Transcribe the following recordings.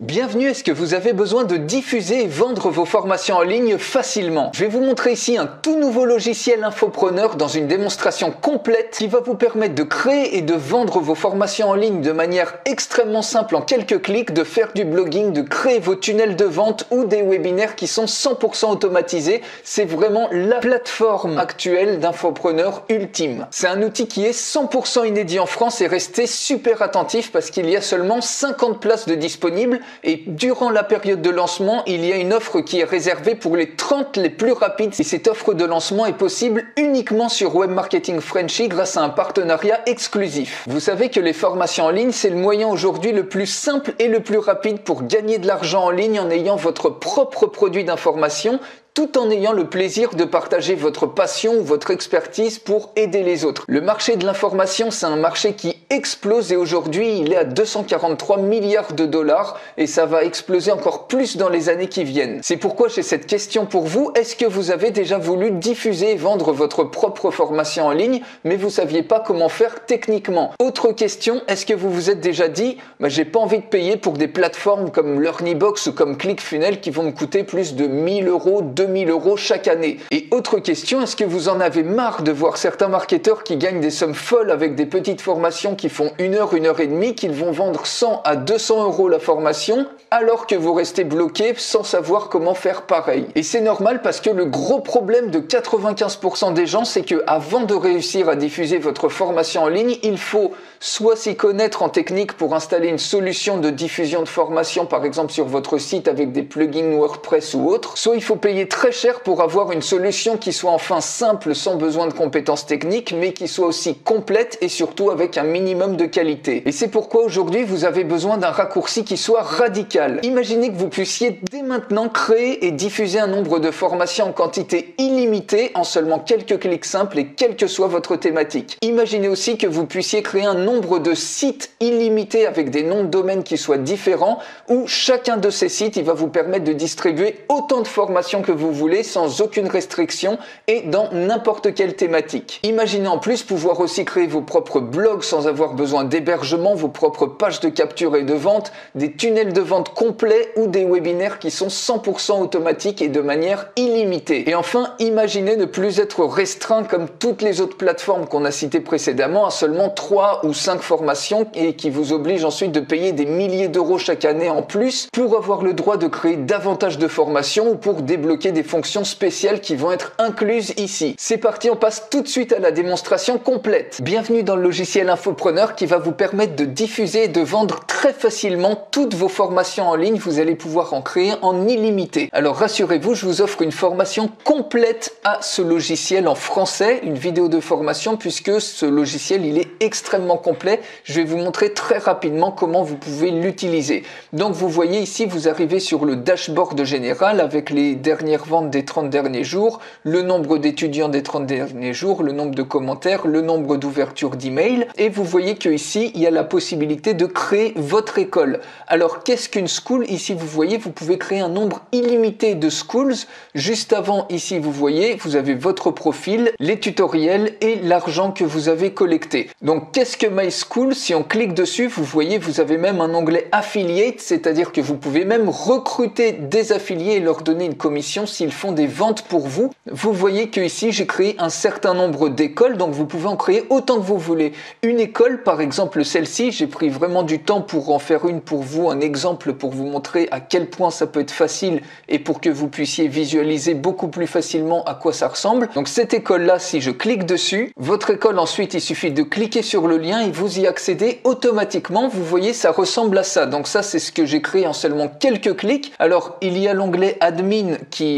Bienvenue, est-ce que vous avez besoin de diffuser et vendre vos formations en ligne facilement? Je vais vous montrer ici un tout nouveau logiciel infopreneur dans une démonstration complète qui va vous permettre de créer et de vendre vos formations en ligne de manière extrêmement simple en quelques clics, de faire du blogging, de créer vos tunnels de vente ou des webinaires qui sont 100% automatisés. C'est vraiment la plateforme actuelle d'infopreneur ultime. C'est un outil qui est 100% inédit en France et restez super attentif parce qu'il y a seulement 50 places de disponibles. Et durant la période de lancement, il y a une offre qui est réservée pour les 30 les plus rapides. Et cette offre de lancement est possible uniquement sur Web Marketing Frenchy grâce à un partenariat exclusif. Vous savez que les formations en ligne, c'est le moyen aujourd'hui le plus simple et le plus rapide pour gagner de l'argent en ligne en ayant votre propre produit d'information, tout en ayant le plaisir de partager votre passion ou votre expertise pour aider les autres. Le marché de l'information, c'est un marché qui explose et aujourd'hui, il est à 243 milliards de dollars et ça va exploser encore plus dans les années qui viennent. C'est pourquoi j'ai cette question pour vous. Est-ce que vous avez déjà voulu diffuser et vendre votre propre formation en ligne, mais vous saviez pas comment faire techniquement? Autre question, est-ce que vous vous êtes déjà dit, j'ai pas envie de payer pour des plateformes comme Learnybox ou comme ClickFunnels qui vont me coûter plus de 1000 euros, 2000 euros chaque année. Et autre question, est-ce que vous en avez marre de voir certains marketeurs qui gagnent des sommes folles avec des petites formations qui font 1 heure, 1 heure et demie, qu'ils vont vendre 100 à 200 euros la formation, alors que vous restez bloqué sans savoir comment faire pareil? Et c'est normal parce que le gros problème de 95% des gens, c'est que avant de réussir à diffuser votre formation en ligne, il faut soit s'y connaître en technique pour installer une solution de diffusion de formation, par exemple sur votre site avec des plugins WordPress ou autre, soit il faut payer très cher pour avoir une solution qui soit enfin simple sans besoin de compétences techniques, mais qui soit aussi complète et surtout avec un minimum de qualité. Et c'est pourquoi aujourd'hui vous avez besoin d'un raccourci qui soit radical. Imaginez que vous puissiez dès maintenant créer et diffuser un nombre de formations en quantité illimitée en seulement quelques clics simples et quelle que soit votre thématique. Imaginez aussi que vous puissiez créer un nombre de sites illimités avec des noms de domaines qui soient différents, où chacun de ces sites il va vous permettre de distribuer autant de formations que vous voulez sans aucune restriction et dans n'importe quelle thématique. Imaginez en plus pouvoir aussi créer vos propres blogs sans avoir besoin d'hébergement, vos propres pages de capture et de vente, des tunnels de vente complets ou des webinaires qui sont 100% automatiques et de manière illimitée. Et enfin, imaginez ne plus être restreint comme toutes les autres plateformes qu'on a citées précédemment à seulement 3 ou 5 formations et qui vous obligent ensuite de payer des milliers d'euros chaque année en plus pour avoir le droit de créer davantage de formations ou pour débloquer des fonctions spéciales qui vont être incluses ici. C'est parti, on passe tout de suite à la démonstration complète. Bienvenue dans le logiciel Infopreneur qui va vous permettre de diffuser et de vendre très facilement toutes vos formations en ligne. Vous allez pouvoir en créer en illimité. Alors rassurez-vous, je vous offre une formation complète à ce logiciel en français, une vidéo de formation puisque ce logiciel il est extrêmement complet. Je vais vous montrer très rapidement comment vous pouvez l'utiliser. Donc vous voyez ici, vous arrivez sur le dashboard général avec les dernières ventes des 30 derniers jours, le nombre d'étudiants des 30 derniers jours, le nombre de commentaires, le nombre d'ouvertures d'emails et vous voyez que ici il y a la possibilité de créer votre école. Alors qu'est-ce qu'une school? Ici vous voyez, vous pouvez créer un nombre illimité de schools. Juste avant ici vous voyez, vous avez votre profil, les tutoriels et l'argent que vous avez collecté. Donc qu'est-ce que My School? Si on clique dessus, vous voyez, vous avez même un onglet Affiliate, c'est-à-dire que vous pouvez même recruter des affiliés et leur donner une commission s'ils font des ventes pour vous. Vous voyez que ici j'ai créé un certain nombre d'écoles, donc vous pouvez en créer autant que vous voulez. Une école, par exemple celle-ci, j'ai pris vraiment du temps pour en faire une pour vous, un exemple pour vous montrer à quel point ça peut être facile et pour que vous puissiez visualiser beaucoup plus facilement à quoi ça ressemble. Donc cette école-là, si je clique dessus, votre école ensuite, il suffit de cliquer sur le lien et vous y accédez automatiquement. Vous voyez, ça ressemble à ça. Donc ça, c'est ce que j'ai créé en seulement quelques clics. Alors, il y a l'onglet admin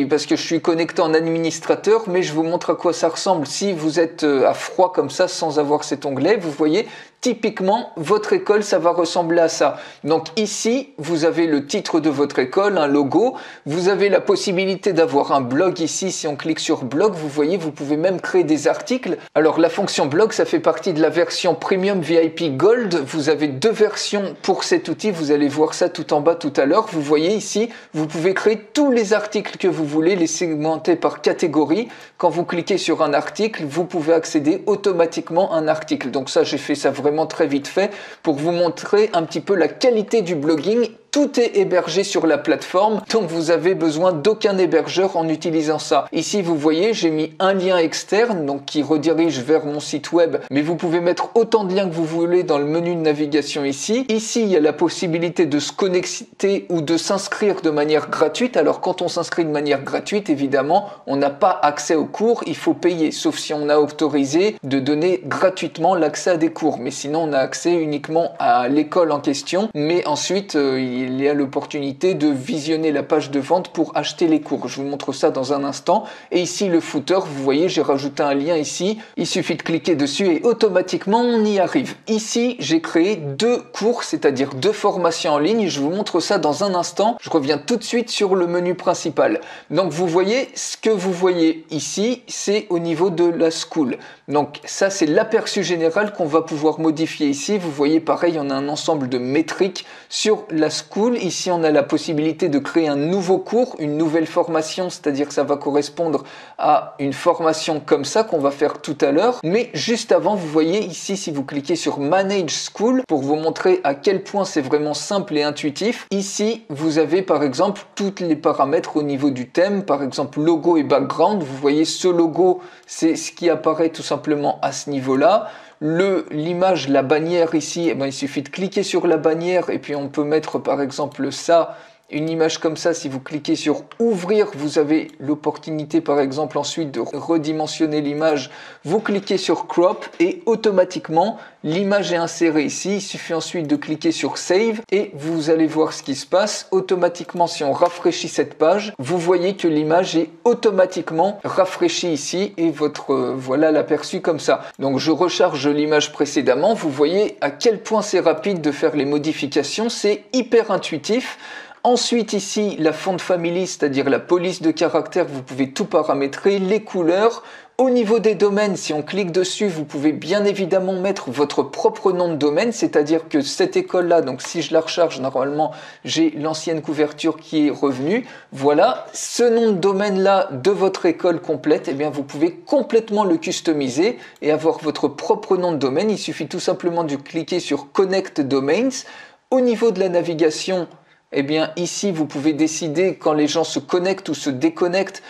parce que je suis connecté en administrateur, mais je vous montre à quoi ça ressemble si vous êtes à froid comme ça sans avoir cet onglet. Vous voyez, typiquement, votre école, ça va ressembler à ça. Donc ici, vous avez le titre de votre école, un logo. Vous avez la possibilité d'avoir un blog ici. Si on clique sur blog, vous voyez, vous pouvez même créer des articles. Alors la fonction blog, ça fait partie de la version Premium VIP Gold. Vous avez 2 versions pour cet outil. Vous allez voir ça tout en bas tout à l'heure. Vous voyez ici, vous pouvez créer tous les articles que vous voulez, les segmenter par catégorie. Quand vous cliquez sur un article, vous pouvez accéder automatiquement à un article. Donc ça, j'ai fait ça vraiment très vite fait pour vous montrer un petit peu la qualité du blogging tout est hébergé sur la plateforme, donc vous avez besoin d'aucun hébergeur en utilisant ça. Ici, vous voyez, j'ai mis un lien externe, donc qui redirige vers mon site web, mais vous pouvez mettre autant de liens que vous voulez dans le menu de navigation ici. Ici, il y a la possibilité de se connecter ou de s'inscrire de manière gratuite. Alors, quand on s'inscrit de manière gratuite, évidemment, on n'a pas accès aux cours, il faut payer, sauf si on a autorisé de donner gratuitement l'accès à des cours. Mais sinon, on a accès uniquement à l'école en question. Mais ensuite, il y a l'opportunité de visionner la page de vente pour acheter les cours. Je vous montre ça dans un instant. Et ici, le footer, vous voyez, j'ai rajouté un lien ici. Il suffit de cliquer dessus et automatiquement, on y arrive. Ici, j'ai créé 2 cours, c'est-à-dire 2 formations en ligne. Je vous montre ça dans un instant. Je reviens tout de suite sur le menu principal. Donc, vous voyez, ce que vous voyez ici, c'est au niveau de la school. Donc, ça, c'est l'aperçu général qu'on va pouvoir modifier ici. Vous voyez, pareil, on a un ensemble de métriques sur la school. Ici, on a la possibilité de créer un nouveau cours, une nouvelle formation, c'est-à-dire que ça va correspondre à une formation comme ça qu'on va faire tout à l'heure. Mais juste avant, vous voyez ici, si vous cliquez sur Manage School, pour vous montrer à quel point c'est vraiment simple et intuitif, ici, vous avez par exemple tous les paramètres au niveau du thème, par exemple logo et background. Vous voyez, ce logo, c'est ce qui apparaît tout simplement à ce niveau-là. L'image, la bannière ici, eh ben, il suffit de cliquer sur la bannière et puis on peut mettre par exemple ça, une image comme ça. Si vous cliquez sur ouvrir, vous avez l'opportunité par exemple ensuite de redimensionner l'image. Vous cliquez sur crop et automatiquement l'image est insérée ici. Il suffit ensuite de cliquer sur save et vous allez voir ce qui se passe. Automatiquement, si on rafraîchit cette page, vous voyez que l'image est automatiquement rafraîchie ici et voilà l'aperçu comme ça. Donc je recharge l'image précédemment. Vous voyez à quel point c'est rapide de faire les modifications. C'est hyper intuitif. Ensuite ici, la font family, c'est-à-dire la police de caractère, vous pouvez tout paramétrer, les couleurs. Au niveau des domaines, si on clique dessus, vous pouvez bien évidemment mettre votre propre nom de domaine, c'est-à-dire que cette école-là, donc si je la recharge, normalement, j'ai l'ancienne couverture qui est revenue. Voilà, ce nom de domaine-là de votre école complète, eh bien, vous pouvez complètement le customiser et avoir votre propre nom de domaine. Il suffit tout simplement de cliquer sur Connect Domains. Au niveau de la navigation, eh bien ici vous pouvez décider quand les gens se connectent ou se déconnectent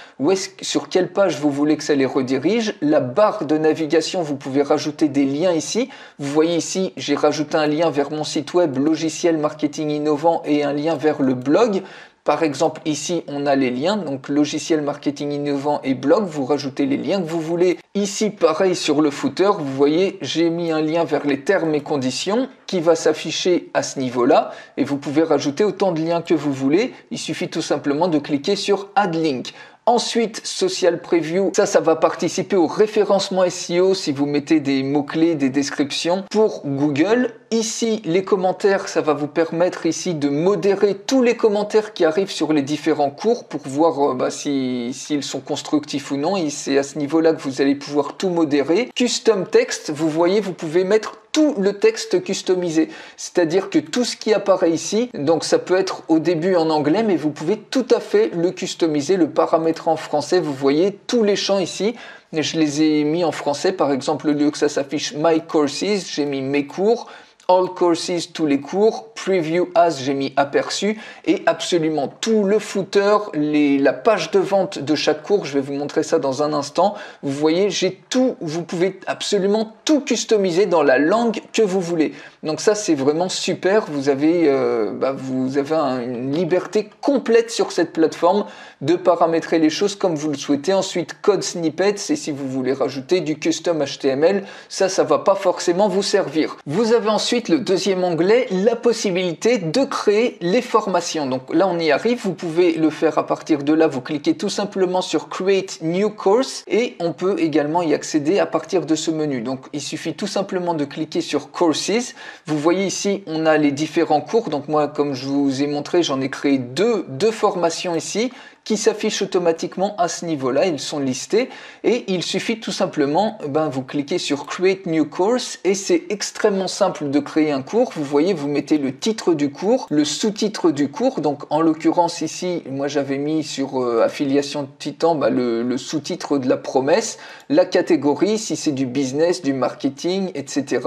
sur quelle page vous voulez que ça les redirige. La barre de navigation, vous pouvez rajouter des liens ici. Vous voyez ici, j'ai rajouté un lien vers mon site web logiciel marketing innovant et un lien vers le blog. Par exemple, ici, on a les liens, donc logiciel marketing innovant et blog, vous rajoutez les liens que vous voulez. Ici, pareil sur le footer, vous voyez, j'ai mis un lien vers les termes et conditions qui va s'afficher à ce niveau-là et vous pouvez rajouter autant de liens que vous voulez. Il suffit tout simplement de cliquer sur Add Link. Ensuite, Social Preview, ça va participer au référencement SEO si vous mettez des mots-clés, des descriptions pour Google. Ici, les commentaires, ça va vous permettre ici de modérer tous les commentaires qui arrivent sur les différents cours pour voir s'ils sont constructifs ou non. Et c'est à ce niveau-là que vous allez pouvoir tout modérer. Custom Text, vous voyez, vous pouvez mettre tout le texte customisé, c'est-à-dire que tout ce qui apparaît ici, donc ça peut être au début en anglais, mais vous pouvez tout à fait le customiser, le paramétrer en français. Vous voyez tous les champs ici, je les ai mis en français. Par exemple, au lieu que ça s'affiche My Courses, j'ai mis mes cours. All Courses, tous les cours, Preview As, j'ai mis aperçu, et absolument tout le footer, la page de vente de chaque cours, je vais vous montrer ça dans un instant. Vous voyez, j'ai tout, vous pouvez absolument tout customiser dans la langue que vous voulez. Donc ça, c'est vraiment super, vous avez une liberté complète sur cette plateforme de paramétrer les choses comme vous le souhaitez. Ensuite, code snippets, et si vous voulez rajouter du custom HTML, ça va pas forcément vous servir. Vous avez ensuite le deuxième onglet, la possibilité de créer les formations. Donc là, on y arrive, vous pouvez le faire à partir de là, vous cliquez tout simplement sur Create New Course et on peut également y accéder à partir de ce menu. Donc il suffit tout simplement de cliquer sur Courses. Vous voyez ici, on a les différents cours. Donc moi, comme je vous ai montré, j'en ai créé deux formations ici qui s'affichent automatiquement à ce niveau-là. Ils sont listés et il suffit tout simplement, vous cliquez sur Create New Course et c'est extrêmement simple de créer un cours. Vous voyez, vous mettez le titre du cours, le sous-titre du cours. Donc en l'occurrence ici, moi j'avais mis sur Affiliation Titan le sous-titre de la promesse, la catégorie, si c'est du business, du marketing, etc.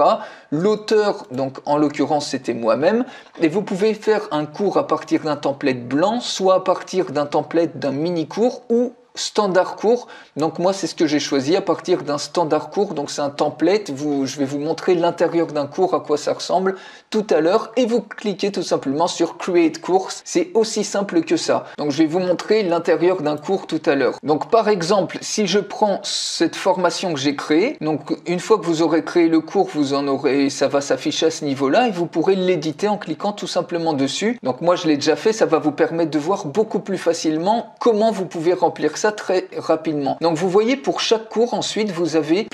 L'auteur, donc en l'occurrence c'était moi-même. Et vous pouvez faire un cours à partir d'un template blanc, soit à partir d'un template d'un mini-cours ou standard cours. Donc moi c'est ce que j'ai choisi à partir d'un standard cours. Donc c'est un template, je vais vous montrer l'intérieur d'un cours à quoi ça ressemble tout à l'heure et vous cliquez tout simplement sur Create Course. C'est aussi simple que ça. Donc je vais vous montrer l'intérieur d'un cours tout à l'heure. Donc par exemple, si je prends cette formation que j'ai créée, donc une fois que vous aurez créé le cours, ça va s'afficher à ce niveau-là et vous pourrez l'éditer en cliquant tout simplement dessus. Donc moi je l'ai déjà fait, ça va vous permettre de voir beaucoup plus facilement comment vous pouvez remplir ça très rapidement. Donc vous voyez, pour chaque cours ensuite vous avez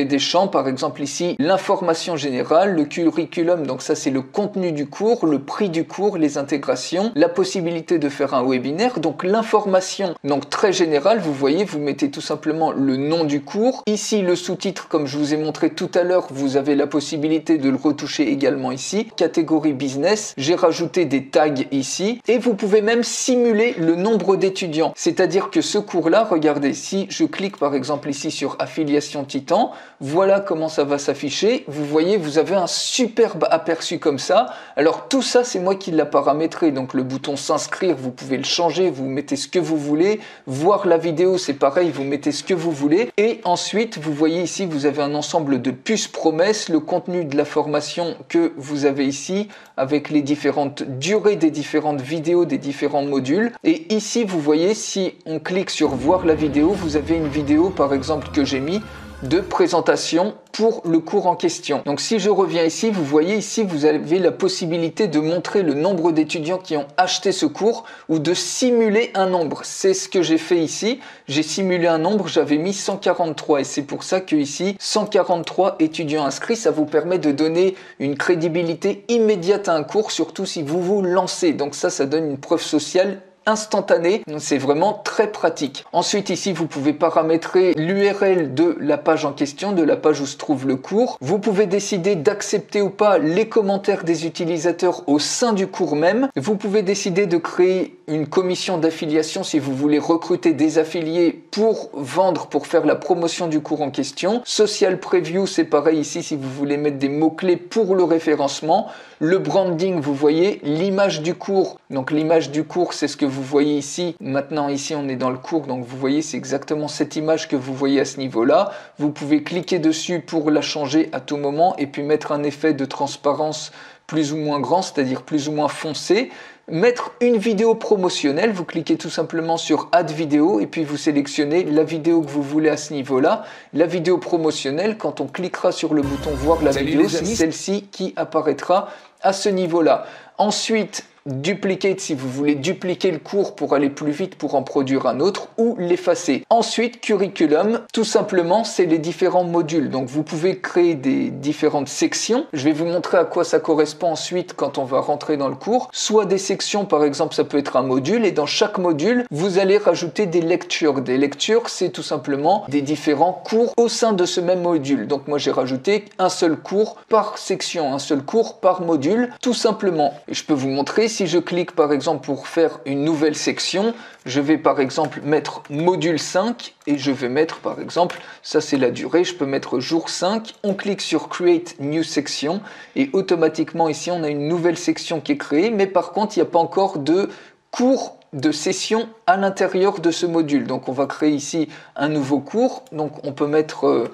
des champs, par exemple ici l'information générale, le curriculum, donc ça c'est le contenu du cours, le prix du cours, les intégrations, la possibilité de faire un webinaire. Donc l'information, donc très générale, vous voyez, vous mettez tout simplement le nom du cours. Ici le sous-titre, comme je vous ai montré tout à l'heure, vous avez la possibilité de le retoucher également ici. Catégorie business, j'ai rajouté des tags ici et vous pouvez même simuler le nombre d'étudiants, c'est-à-dire que ce cours-là, regardez, si je clique par exemple ici sur Affiliation Titan, voilà comment ça va s'afficher. Vous voyez, vous avez un superbe aperçu comme ça. Alors tout ça, c'est moi qui l'ai paramétré. Donc le bouton s'inscrire, vous pouvez le changer, vous mettez ce que vous voulez. Voir la vidéo, c'est pareil, vous mettez ce que vous voulez. Et ensuite, vous voyez ici, vous avez un ensemble de puces promesses, le contenu de la formation que vous avez ici, avec les différentes durées des différentes vidéos, des différents modules. Et ici, vous voyez, si on clique sur voir la vidéo, vous avez une vidéo par exemple que j'ai mis de présentation pour le cours en question. Donc si je reviens ici, vous voyez ici, vous avez la possibilité de montrer le nombre d'étudiants qui ont acheté ce cours ou de simuler un nombre. C'est ce que j'ai fait ici. J'ai simulé un nombre, j'avais mis 143 et c'est pour ça que ici 143 étudiants inscrits, ça vous permet de donner une crédibilité immédiate à un cours, surtout si vous vous lancez. Donc ça donne une preuve sociale instantané, c'est vraiment très pratique. Ensuite ici vous pouvez paramétrer l'URL de la page en question, de la page où se trouve le cours. Vous pouvez décider d'accepter ou pas les commentaires des utilisateurs au sein du cours même. Vous pouvez décider de créer une commission d'affiliation si vous voulez recruter des affiliés pour vendre, pour faire la promotion du cours en question. Social Preview, c'est pareil ici si vous voulez mettre des mots-clés pour le référencement. Le branding, vous voyez, l'image du cours. Donc l'image du cours, c'est ce que vous voyez ici. Maintenant ici on est dans le cours, donc vous voyez c'est exactement cette image que vous voyez à ce niveau-là. Vous pouvez cliquer dessus pour la changer à tout moment et puis mettre un effet de transparence plus ou moins grand, c'est-à-dire plus ou moins foncé. Mettre une vidéo promotionnelle, vous cliquez tout simplement sur Add vidéo et puis vous sélectionnez la vidéo que vous voulez à ce niveau-là. La vidéo promotionnelle, quand on cliquera sur le bouton voir la vidéo, c'est celle-ci qui apparaîtra à ce niveau-là. Ensuite, duplicate si vous voulez dupliquer le cours pour aller plus vite pour en produire un autre ou l'effacer. Ensuite, curriculum, tout simplement, c'est les différents modules. Donc vous pouvez créer des différentes sections. Je vais vous montrer à quoi ça correspond ensuite quand on va rentrer dans le cours. Soit des sections, par exemple, ça peut être un module et dans chaque module, vous allez rajouter des lectures. Des lectures, c'est tout simplement des différents cours au sein de ce même module. Donc moi, j'ai rajouté un seul cours par section, un seul cours par module, tout simplement. Et je peux vous montrer. Si je clique par exemple pour faire une nouvelle section, je vais par exemple mettre module 5 et je vais mettre par exemple, ça c'est la durée, je peux mettre jour 5, on clique sur Create New Section et automatiquement ici on a une nouvelle section qui est créée, mais par contre il n'y a pas encore de cours de session à l'intérieur de ce module. Donc on va créer ici un nouveau cours, donc on peut mettre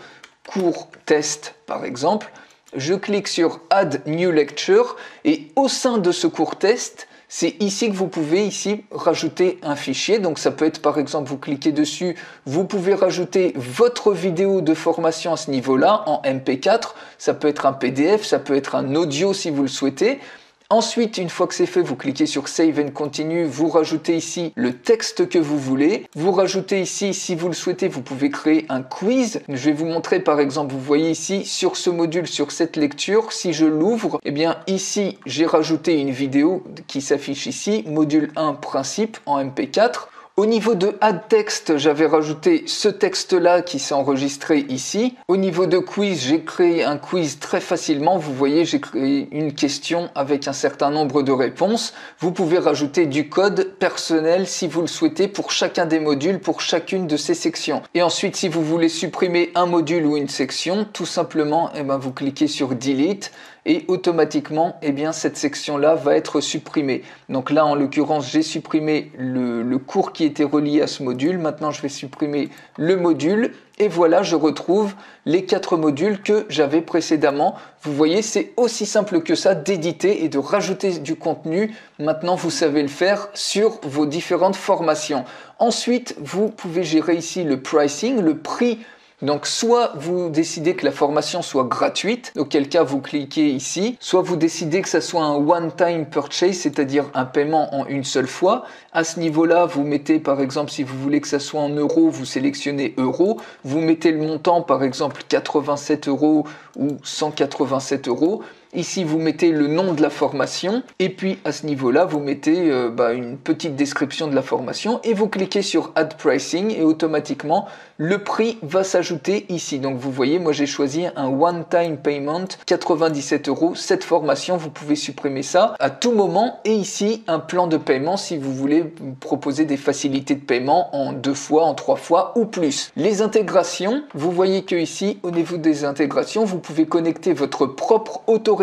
cours test par exemple. Je clique sur Add New Lecture et au sein de ce cours test, c'est ici que vous pouvez ici rajouter un fichier. Donc ça peut être par exemple, vous cliquez dessus, vous pouvez rajouter votre vidéo de formation à ce niveau-là en MP4. Ça peut être un PDF, ça peut être un audio si vous le souhaitez. Ensuite, une fois que c'est fait, vous cliquez sur Save and Continue, vous rajoutez ici le texte que vous voulez. Vous rajoutez ici, si vous le souhaitez, vous pouvez créer un quiz. Je vais vous montrer par exemple, vous voyez ici, sur ce module, sur cette lecture, si je l'ouvre, eh bien ici, j'ai rajouté une vidéo qui s'affiche ici, module 1 principe en MP4. Au niveau de Add Text, j'avais rajouté ce texte-là qui s'est enregistré ici. Au niveau de quiz, j'ai créé un quiz très facilement. Vous voyez, j'ai créé une question avec un certain nombre de réponses. Vous pouvez rajouter du code personnel si vous le souhaitez pour chacun des modules, pour chacune de ces sections. Et ensuite, si vous voulez supprimer un module ou une section, tout simplement, vous cliquez sur Delete. Et automatiquement, cette section-là va être supprimée. Donc là, en l'occurrence, j'ai supprimé le cours qui était relié à ce module. Maintenant, je vais supprimer le module. Et voilà, je retrouve les 4 modules que j'avais précédemment. Vous voyez, c'est aussi simple que ça d'éditer et de rajouter du contenu. Maintenant, vous savez le faire sur vos différentes formations. Ensuite, vous pouvez gérer ici le pricing, le prix. Donc soit vous décidez que la formation soit gratuite, auquel cas vous cliquez ici, soit vous décidez que ça soit un one-time purchase, c'est-à-dire un paiement en une seule fois. À ce niveau-là, vous mettez par exemple, si vous voulez que ça soit en euros, vous sélectionnez euros, vous mettez le montant par exemple 87 € ou 187 €. Ici, vous mettez le nom de la formation et puis à ce niveau-là, vous mettez une petite description de la formation et vous cliquez sur Add Pricing et automatiquement, le prix va s'ajouter ici. Donc vous voyez, moi j'ai choisi un One-Time Payment, 97 €. Cette formation, vous pouvez supprimer ça à tout moment et ici, un plan de paiement si vous voulez proposer des facilités de paiement en 2 fois, en 3 fois ou plus. Les intégrations, vous voyez que ici, au niveau des intégrations, vous pouvez connecter votre propre autorépondeur.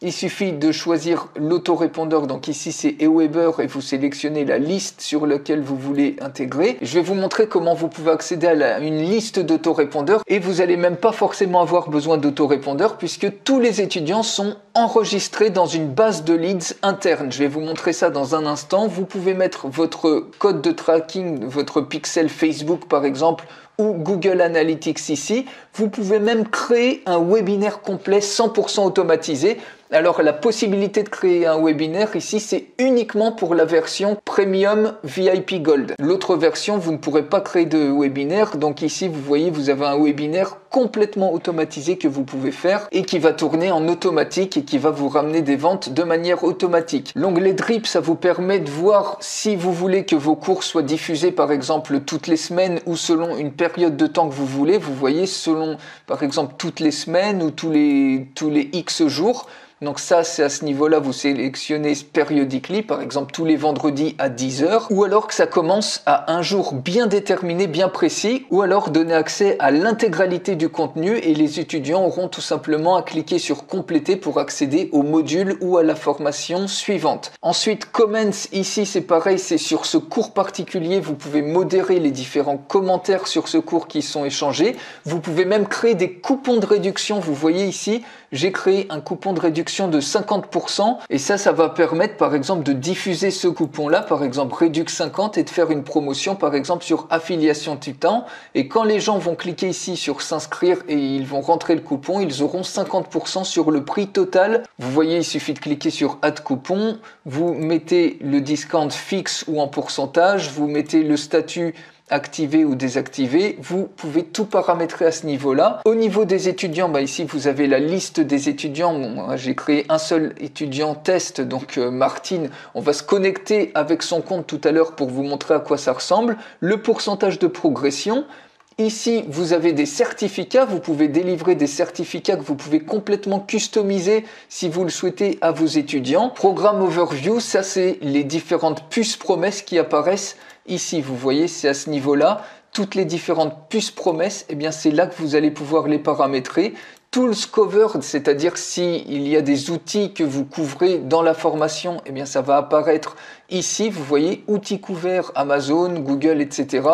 Il suffit de choisir l'autorépondeur, donc ici c'est Aweber et vous sélectionnez la liste sur laquelle vous voulez intégrer. Je vais vous montrer comment vous pouvez accéder à une liste d'autorépondeurs et vous n'allez même pas forcément avoir besoin d'autorépondeurs puisque tous les étudiants sont enregistrés dans une base de leads interne. Je vais vous montrer ça dans un instant. Vous pouvez mettre votre code de tracking, votre pixel Facebook par exemple, ou Google Analytics ici. Vous pouvez même créer un webinaire complet 100% automatisé. Alors la possibilité de créer un webinaire ici, c'est uniquement pour la version Premium VIP Gold. L'autre version, vous ne pourrez pas créer de webinaire. Donc ici, vous voyez, vous avez un webinaire complètement automatisé que vous pouvez faire et qui va tourner en automatique et qui va vous ramener des ventes de manière automatique. L'onglet Drip, ça vous permet de voir si vous voulez que vos cours soient diffusés par exemple toutes les semaines ou selon une période de temps que vous voulez. Vous voyez, selon par exemple toutes les semaines ou tous les X jours. Donc ça, c'est à ce niveau-là, vous sélectionnez periodically, par exemple tous les vendredis à 10 h, ou alors que ça commence à un jour bien déterminé, bien précis, ou alors donner accès à l'intégralité du contenu et les étudiants auront tout simplement à cliquer sur compléter pour accéder au module ou à la formation suivante. Ensuite, comments, ici c'est pareil, c'est sur ce cours particulier, vous pouvez modérer les différents commentaires sur ce cours qui sont échangés. Vous pouvez même créer des coupons de réduction, vous voyez ici, j'ai créé un coupon de réduction de 50% et ça va permettre par exemple de diffuser ce coupon là, par exemple Redux 50 et de faire une promotion par exemple sur affiliation Titan et quand les gens vont cliquer ici sur s'inscrire et ils vont rentrer le coupon, ils auront 50% sur le prix total. Vous voyez, il suffit de cliquer sur Add coupon, vous mettez le discount fixe ou en pourcentage, vous mettez le statut activé ou désactivé, vous pouvez tout paramétrer à ce niveau-là. Au niveau des étudiants, ici vous avez la liste des étudiants. Bon, j'ai créé un seul étudiant test, donc Martine, on va se connecter avec son compte tout à l'heure pour vous montrer à quoi ça ressemble. Le pourcentage de progression. Ici, vous avez des certificats, vous pouvez délivrer des certificats que vous pouvez complètement customiser si vous le souhaitez à vos étudiants. Programme Overview, ça c'est les différentes puces promesses qui apparaissent ici. Vous voyez, c'est à ce niveau-là. Toutes les différentes puces promesses, c'est là que vous allez pouvoir les paramétrer. Tools Covered, c'est-à-dire s'il y a des outils que vous couvrez dans la formation, ça va apparaître ici. Vous voyez, outils couverts, Amazon, Google, etc.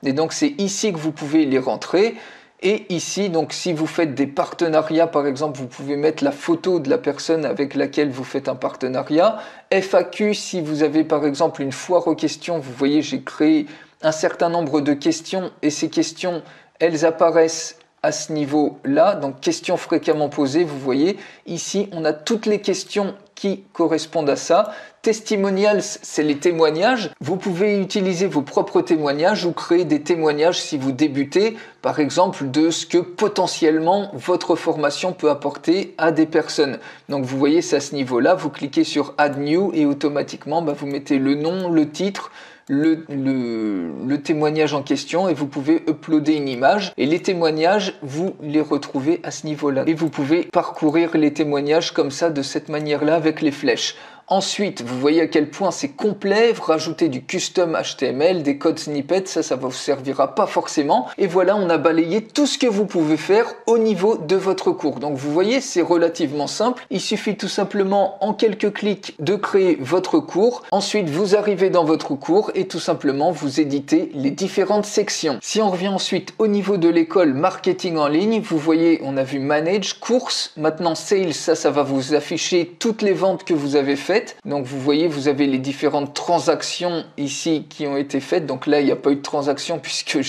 Et donc, c'est ici que vous pouvez les rentrer. Et ici, donc, si vous faites des partenariats, par exemple, vous pouvez mettre la photo de la personne avec laquelle vous faites un partenariat. FAQ, si vous avez, par exemple, une foire aux questions, vous voyez, j'ai créé un certain nombre de questions et ces questions, elles apparaissent à ce niveau-là, donc questions fréquemment posées, vous voyez, ici on a toutes les questions qui correspondent à ça. Testimonials, c'est les témoignages. Vous pouvez utiliser vos propres témoignages ou créer des témoignages si vous débutez, par exemple, de ce que potentiellement votre formation peut apporter à des personnes. Donc vous voyez, c'est à ce niveau-là, vous cliquez sur Add New et automatiquement, vous mettez le nom, le titre, le témoignage en question et vous pouvez uploader une image et les témoignages vous les retrouvez à ce niveau-là et vous pouvez parcourir les témoignages comme ça de cette manière-là avec les flèches. Ensuite, vous voyez à quel point c'est complet, vous rajoutez du custom HTML, des codes snippets, ça vous servira pas forcément. Et voilà, on a balayé tout ce que vous pouvez faire au niveau de votre cours. Donc vous voyez, c'est relativement simple. Il suffit tout simplement en quelques clics de créer votre cours. Ensuite, vous arrivez dans votre cours et tout simplement vous éditez les différentes sections. Si on revient ensuite au niveau de l'école marketing en ligne, vous voyez, on a vu manage, courses, maintenant sales, ça va vous afficher toutes les ventes que vous avez faites. Donc vous voyez, vous avez les différentes transactions ici qui ont été faites. Donc là, il n'y a pas eu de transaction puisque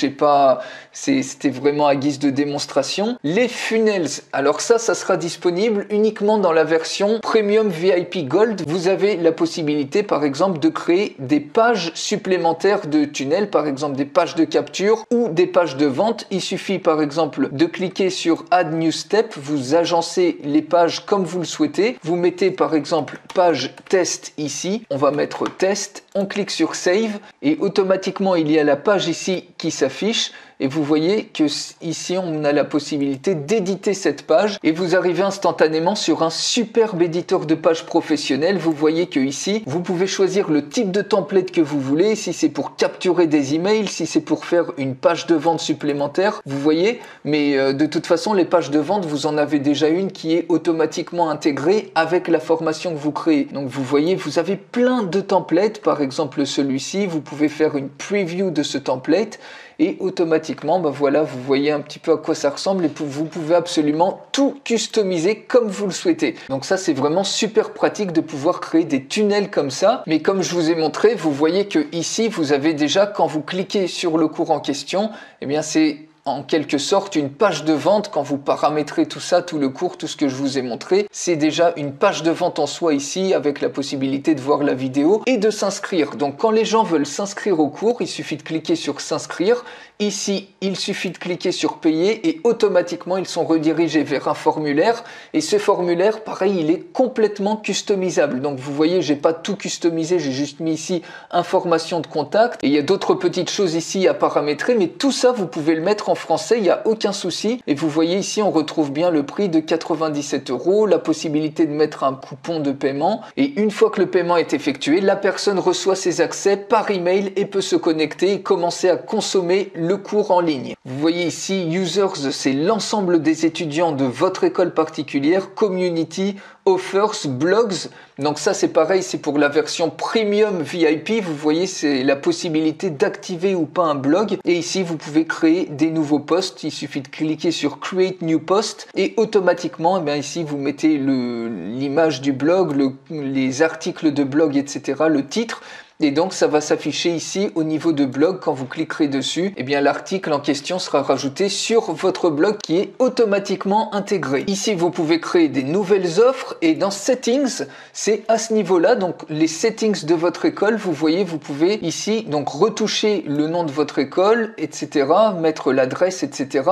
c'était vraiment à guise de démonstration. Les funnels, alors ça sera disponible uniquement dans la version Premium VIP Gold. Vous avez la possibilité, par exemple, de créer des pages supplémentaires de tunnels, par exemple des pages de capture ou des pages de vente. Il suffit, par exemple, de cliquer sur Add New Step. Vous agencez les pages comme vous le souhaitez. Vous mettez, par exemple, page test ici, on va mettre test, on clique sur save et automatiquement il y a la page ici qui s'affiche et vous voyez que ici on a la possibilité d'éditer cette page et vous arrivez instantanément sur un superbe éditeur de page professionnel. Vous voyez que ici vous pouvez choisir le type de template que vous voulez, si c'est pour capturer des emails, si c'est pour faire une page de vente supplémentaire, vous voyez, mais de toute façon les pages de vente vous en avez déjà une qui est automatiquement intégrée avec la formation que vous créez. Donc vous voyez, vous avez plein de templates, par exemple celui-ci, vous pouvez faire une preview de ce template et automatiquement, voilà, vous voyez un petit peu à quoi ça ressemble et vous pouvez absolument tout customiser comme vous le souhaitez. Donc ça, c'est vraiment super pratique de pouvoir créer des tunnels comme ça. Mais comme je vous ai montré, vous voyez que ici, vous avez déjà, quand vous cliquez sur le cours en question, eh bien c'est en quelque sorte une page de vente. Quand vous paramétrez tout ça, tout le cours, tout ce que je vous ai montré, c'est déjà une page de vente en soi ici avec la possibilité de voir la vidéo et de s'inscrire. Donc quand les gens veulent s'inscrire au cours, il suffit de cliquer sur s'inscrire. Ici, il suffit de cliquer sur payer et automatiquement ils sont redirigés vers un formulaire et ce formulaire, pareil, il est complètement customisable. Donc vous voyez, j'ai pas tout customisé, j'ai juste mis ici information de contact et il y a d'autres petites choses ici à paramétrer, mais tout ça vous pouvez le mettre en français, il n'y a aucun souci. Et vous voyez ici, on retrouve bien le prix de 97 €, la possibilité de mettre un coupon de paiement. Et une fois que le paiement est effectué, la personne reçoit ses accès par email et peut se connecter et commencer à consommer le cours en ligne. Vous voyez ici, users, c'est l'ensemble des étudiants de votre école particulière, community, offers, blogs. Donc ça c'est pareil, c'est pour la version premium VIP. Vous voyez, c'est la possibilité d'activer ou pas un blog. Et ici vous pouvez créer des nouveaux posts. Il suffit de cliquer sur Create New Post et automatiquement, ici vous mettez l'image du blog, les articles de blog, etc., le titre. Et donc ça va s'afficher ici au niveau de blog. Quand vous cliquerez dessus, l'article en question sera rajouté sur votre blog qui est automatiquement intégré. Ici vous pouvez créer des nouvelles offres et dans Settings, c'est à ce niveau-là, donc les settings de votre école, vous voyez, vous pouvez ici donc retoucher le nom de votre école, etc., mettre l'adresse, etc.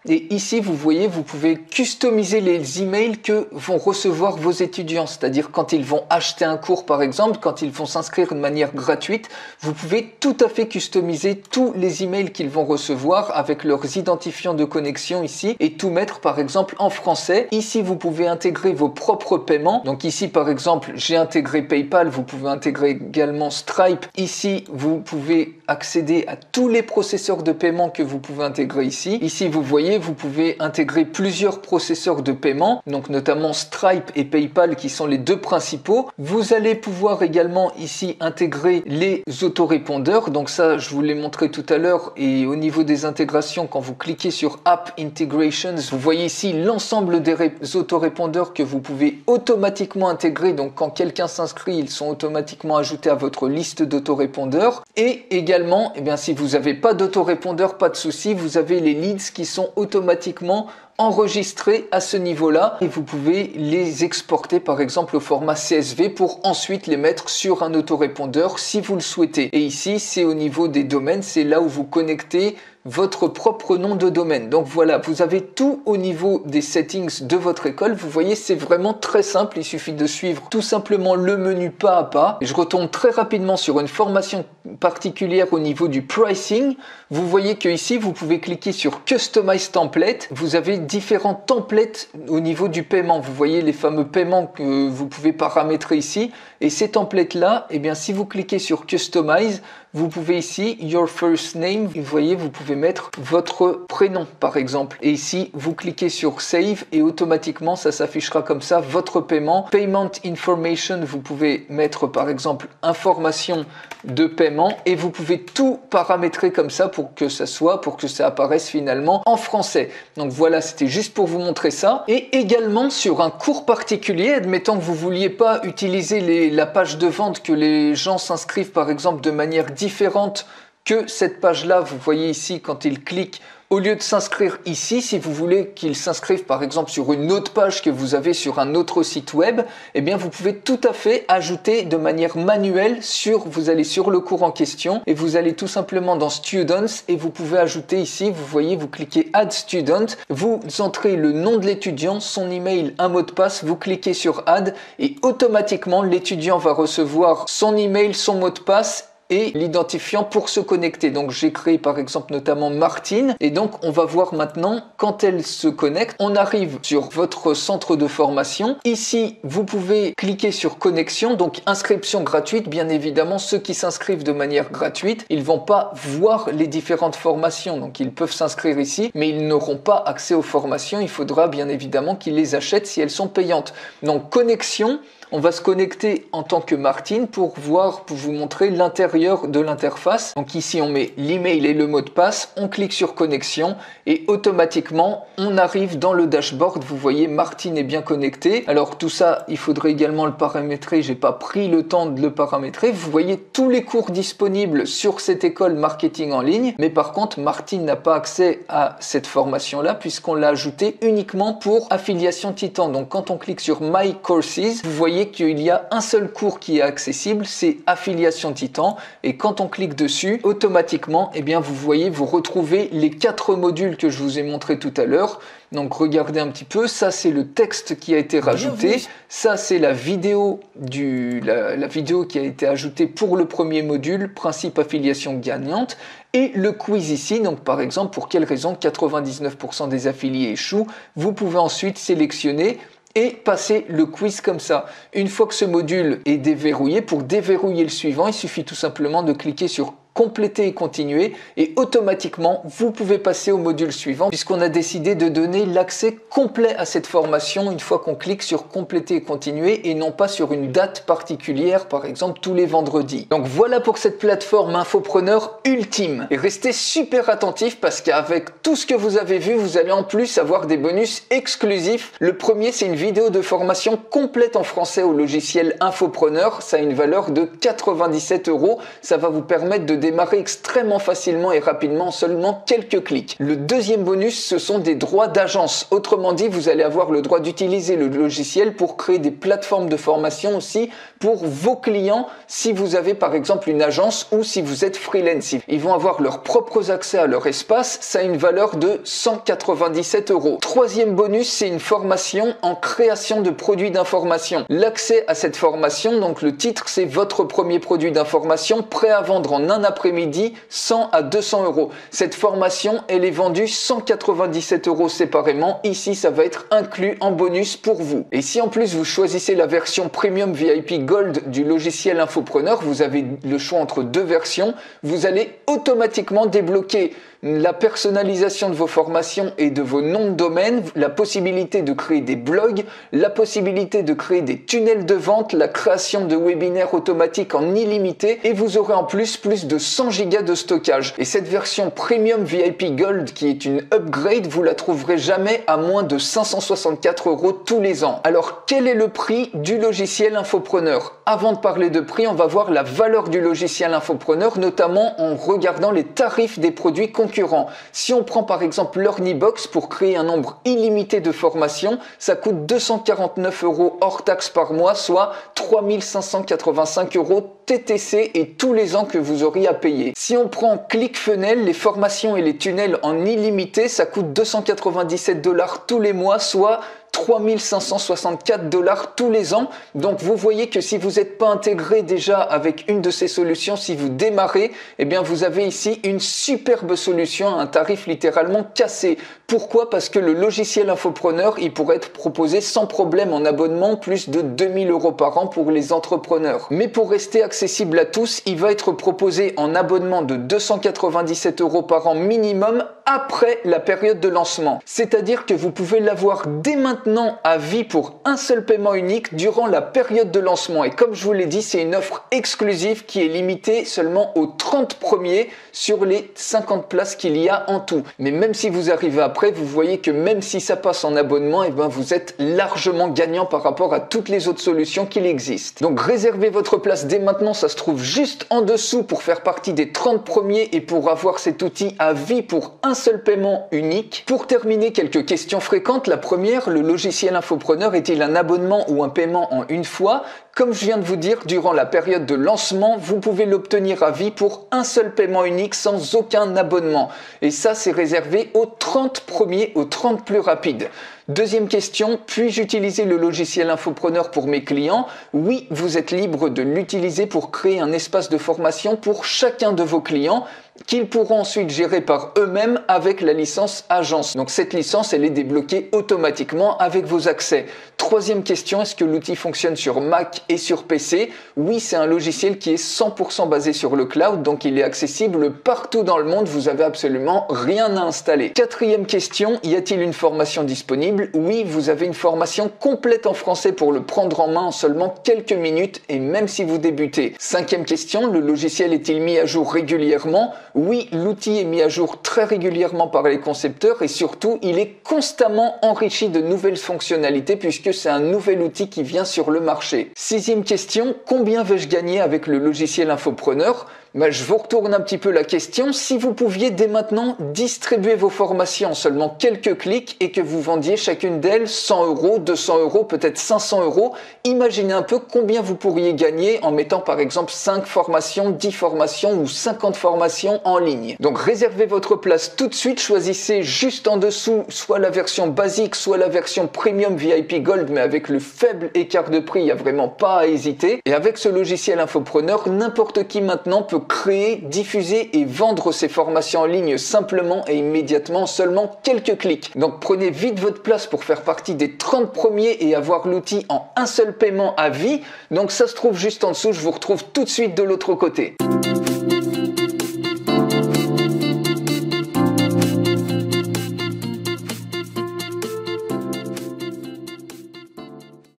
Et ici vous voyez, vous pouvez customiser les emails que vont recevoir vos étudiants, c'est-à-dire quand ils vont acheter un cours par exemple, quand ils vont s'inscrire de manière gratuite, vous pouvez tout à fait customiser tous les emails qu'ils vont recevoir avec leurs identifiants de connexion ici et tout mettre par exemple en français. Ici vous pouvez intégrer vos propres paiements. Donc ici par exemple j'ai intégré PayPal, vous pouvez intégrer également Stripe. Ici vous pouvez accéder à tous les processeurs de paiement que vous pouvez intégrer ici. Ici vous voyez, vous pouvez intégrer plusieurs processeurs de paiement, donc notamment Stripe et PayPal qui sont les deux principaux. Vous allez pouvoir également ici intégrer les autorépondeurs. Donc ça, je vous l'ai montré tout à l'heure. Et au niveau des intégrations, quand vous cliquez sur App Integrations, vous voyez ici l'ensemble des autorépondeurs que vous pouvez automatiquement intégrer. Donc quand quelqu'un s'inscrit, ils sont automatiquement ajoutés à votre liste d'autorépondeurs. Et également, si vous n'avez pas d'autorépondeur, pas de souci, vous avez les leads qui sont automatiquement enregistrés à ce niveau-là et vous pouvez les exporter par exemple au format CSV pour ensuite les mettre sur un autorépondeur si vous le souhaitez. Et ici, c'est au niveau des domaines, c'est là où vous connectez votre propre nom de domaine. Donc voilà, vous avez tout au niveau des settings de votre école. Vous voyez, c'est vraiment très simple. Il suffit de suivre tout simplement le menu pas à pas. Et je retombe très rapidement sur une formation particulière au niveau du pricing. Vous voyez que ici, vous pouvez cliquer sur Customize Template. Vous avez différents templates au niveau du paiement. Vous voyez les fameux paiements que vous pouvez paramétrer ici. Et ces templates-là, eh bien, si vous cliquez sur Customize, vous pouvez ici, Your First Name, vous voyez, vous pouvez mettre votre prénom par exemple. Et ici, vous cliquez sur Save et automatiquement, ça s'affichera comme ça, votre paiement. Payment Information, vous pouvez mettre par exemple information de paiement et vous pouvez tout paramétrer comme ça pour que ça apparaisse finalement en français. Donc voilà, c'était juste pour vous montrer ça. Et également sur un cours particulier, admettons que vous vouliez pas utiliser la page de vente, que les gens s'inscrivent par exemple de manière différente que cette page-là, vous voyez ici quand ils cliquent, au lieu de s'inscrire ici, si vous voulez qu'ils s'inscrivent par exemple sur une autre page que vous avez sur un autre site web, eh bien vous pouvez tout à fait ajouter de manière manuelle vous allez sur le cours en question et vous allez tout simplement dans Students et vous pouvez ajouter ici, vous voyez, vous cliquez Add Student, vous entrez le nom de l'étudiant, son email, un mot de passe, vous cliquez sur Add et automatiquement l'étudiant va recevoir son email, son mot de passe et l'identifiant pour se connecter. Donc j'ai créé par exemple notamment Martine et donc on va voir maintenant quand elle se connecte. On arrive sur votre centre de formation. Ici vous pouvez cliquer sur connexion, donc inscription gratuite. Bien évidemment ceux qui s'inscrivent de manière gratuite, ils vont pas voir les différentes formations, donc ils peuvent s'inscrire ici mais ils n'auront pas accès aux formations. Il faudra bien évidemment qu'ils les achètent si elles sont payantes. Donc connexion, on va se connecter en tant que Martine pour vous montrer l'intérieur de l'interface. Donc ici, on met l'email et le mot de passe, on clique sur connexion et automatiquement, on arrive dans le dashboard. Vous voyez, Martine est bien connectée. Alors tout ça, il faudrait également le paramétrer. J'ai pas pris le temps de le paramétrer. Vous voyez tous les cours disponibles sur cette école marketing en ligne. Mais par contre, Martine n'a pas accès à cette formation-là puisqu'on l'a ajoutée uniquement pour Affiliation Titan. Donc quand on clique sur My Courses, vous voyez qu'il y a un seul cours qui est accessible, c'est Affiliation Titan et quand on clique dessus, automatiquement, eh bien vous voyez, vous retrouvez les 4 modules que je vous ai montré tout à l'heure. Donc regardez un petit peu, ça c'est le texte qui a été rajouté, ça c'est la vidéo la vidéo qui a été ajoutée pour le premier module, principe affiliation gagnante, et le quiz ici, donc par exemple pour quelle raison 99% des affiliés échouent, vous pouvez ensuite sélectionner et passer le quiz comme ça. Une fois que ce module est déverrouillé, pour déverrouiller le suivant, il suffit tout simplement de cliquer sur compléter et continuer et automatiquement vous pouvez passer au module suivant puisqu'on a décidé de donner l'accès complet à cette formation une fois qu'on clique sur compléter et continuer et non pas sur une date particulière, par exemple tous les vendredis. Donc voilà pour cette plateforme infopreneur ultime et restez super attentifs parce qu'avec tout ce que vous avez vu, vous allez en plus avoir des bonus exclusifs. Le premier, c'est une vidéo de formation complète en français au logiciel Infopreneur. Ça a une valeur de 97 €. Ça va vous permettre de démarrer extrêmement facilement et rapidement en seulement quelques clics. Le deuxième bonus, ce sont des droits d'agence. Autrement dit, vous allez avoir le droit d'utiliser le logiciel pour créer des plateformes de formation aussi pour vos clients si vous avez par exemple une agence ou si vous êtes freelance. Ils vont avoir leurs propres accès à leur espace. Ça a une valeur de 197 €. Troisième bonus, c'est une formation en création de produits d'information. L'accès à cette formation, donc le titre, c'est votre premier produit d'information prêt à vendre en un après-midi 100 à 200 €. Cette formation, elle est vendue 197 € séparément. Ici, ça va être inclus en bonus pour vous. Et si en plus vous choisissez la version Premium VIP Gold du logiciel Infopreneur, vous avez le choix entre deux versions, vous allez automatiquement débloquer la personnalisation de vos formations et de vos noms de domaine, la possibilité de créer des blogs, la possibilité de créer des tunnels de vente, la création de webinaires automatiques en illimité et vous aurez en plus de 100 Go de stockage. Et cette version Premium VIP Gold, qui est une upgrade, vous la trouverez jamais à moins de 564 € tous les ans. Alors, quel est le prix du logiciel Infopreneur? Avant de parler de prix, on va voir la valeur du logiciel Infopreneur, notamment en regardant les tarifs des produits concurrents. Si on prend par exemple l'Ornibox, pour créer un nombre illimité de formations, ça coûte 249 € hors taxe par mois, soit 3585 € TTC et tous les ans que vous auriez à payer. Si on prend ClickFunnels, les formations et les tunnels en illimité, ça coûte 297 $ tous les mois, soit 3564 $ tous les ans. Donc vous voyez que si vous n'êtes pas intégré déjà avec une de ces solutions, si vous démarrez, eh bien vous avez ici une superbe solution à un tarif littéralement cassé. Pourquoi? Parce que le logiciel Infopreneur, il pourrait être proposé sans problème en abonnement, plus de 2000 € par an pour les entrepreneurs. Mais pour rester accessible à tous, il va être proposé en abonnement de 297 € par an minimum après la période de lancement. C'est-à-dire que vous pouvez l'avoir dès maintenant à vie pour un seul paiement unique durant la période de lancement. Et comme je vous l'ai dit, c'est une offre exclusive qui est limitée seulement aux 30 premiers sur les 50 places qu'il y a en tout. Mais même si vous arrivez après, vous voyez que même si ça passe en abonnement, eh ben vous êtes largement gagnant par rapport à toutes les autres solutions qu'il existe. Donc réservez votre place dès maintenant, ça se trouve juste en dessous pour faire partie des 30 premiers et pour avoir cet outil à vie pour un seul paiement unique. Pour terminer, quelques questions fréquentes. La première, le logiciel Infopreneur est-il un abonnement ou un paiement en une fois? Comme je viens de vous dire, durant la période de lancement, vous pouvez l'obtenir à vie pour un seul paiement unique sans aucun abonnement. Et ça, c'est réservé aux 30 premiers, aux 30 plus rapides. Deuxième question, puis-je utiliser le logiciel Infopreneur pour mes clients? Oui, vous êtes libre de l'utiliser pour créer un espace de formation pour chacun de vos clients qu'ils pourront ensuite gérer par eux-mêmes avec la licence agence. Donc cette licence, elle est débloquée automatiquement avec vos accès. Troisième question, est-ce que l'outil fonctionne sur Mac et sur PC? Oui, c'est un logiciel qui est 100% basé sur le cloud, donc il est accessible partout dans le monde, vous avez absolument rien à installer. Quatrième question, y a-t-il une formation disponible? Oui, vous avez une formation complète en français pour le prendre en main en seulement quelques minutes et même si vous débutez. Cinquième question, le logiciel est-il mis à jour régulièrement? Oui, l'outil est mis à jour très régulièrement par les concepteurs et surtout, il est constamment enrichi de nouvelles fonctionnalités puisque c'est un nouvel outil qui vient sur le marché. Sixième question, combien vais-je gagner avec le logiciel Infopreneur? Je vous retourne un petit peu la question. Si vous pouviez dès maintenant distribuer vos formations en seulement quelques clics et que vous vendiez chacune d'elles 100 €, 200 €, peut-être 500 €, imaginez un peu combien vous pourriez gagner en mettant par exemple 5 formations, 10 formations ou 50 formations en ligne. Donc réservez votre place tout de suite, choisissez juste en dessous soit la version basique, soit la version Premium VIP Gold, mais avec le faible écart de prix, il n'y a vraiment pas à hésiter. Et avec ce logiciel Infopreneur, n'importe qui maintenant peut créer, diffuser et vendre ses formations en ligne simplement et immédiatement en seulement quelques clics. Donc prenez vite votre place pour faire partie des 30 premiers et avoir l'outil en un seul paiement à vie. Donc ça se trouve juste en dessous, je vous retrouve tout de suite de l'autre côté.